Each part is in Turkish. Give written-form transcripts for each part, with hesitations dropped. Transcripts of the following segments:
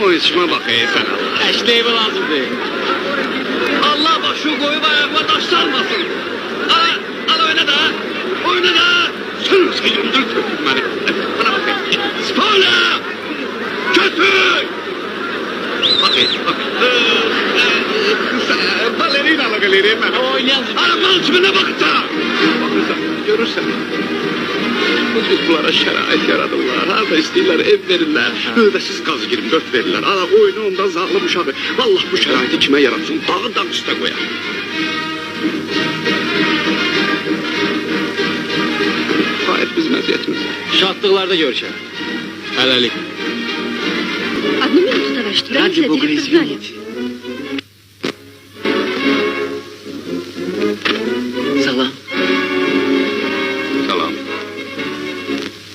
o işime bak sen Allah. Eşleğime lazım değil. Allah başı koyup ayakla taşlanmasın. Al oyna da. Oyna da. Sen yıldır köpük beni. Bana bak. Spala. Köpük. Bak. Balerina galerim ben. Oynayan Arabanın içine bakacağım. Bakırsan, görürsen. Bu çocuklara şərait yaradırlar. Harada istəyirlər, ev verirlər. Növbəsiz qaz 24 verirlər. Ana oyunu ondan zağlım uşağı. Vallahi bu şəraiti kimə yaratsın? Dağı dağ üstə qoyar. Hayır bizim əziyyətimiz. şatlıklarda görüşelim. Hələlik. Одну минуту, товарищ. Ради Товарищ, бога, директор в зале. извините. Salam. Salam.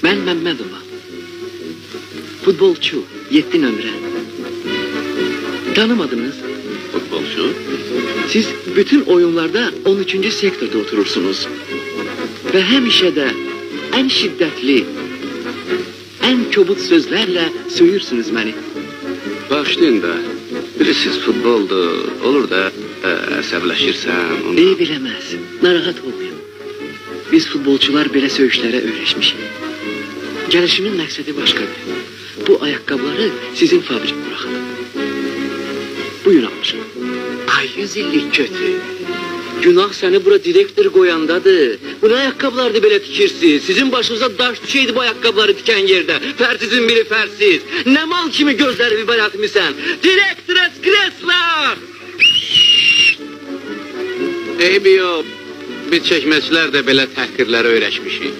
Ben Məmmədova. Futbolçu, 7 nömrə. Tanımadınız. Futbolcu. Siz bütün oyunlarda 13. sektorda oturursunuz. Ve həmişə də en şiddetli, en kobud sözlerle söyürsünüz beni. Başlayın da. Bilirsiniz futboldur. Olur da əsəbləşirsən. İyi bilemez, narahat olmayın. Biz futbolçular belə söyüşlərə öyrəşmişik. Gəlişimin məqsədi başqadır. Bu ayakkabıları sizin fabrik bırakın. Buyurun almışım. Ay 100 illik kötü. Günah seni bura direktör koyandadır. Bu ne ayakkabılardı böyle tikirsiz? Sizin başınıza daş düşeydi bu ayakkabıları diken yerde. Fersizin biri fersiz. Ne mal kimi gözleri bir bayatımı sen? Direktores Kresler! Eybi yox. Biz çəkməçilər də belə təhqirlərə öyrəşmişik.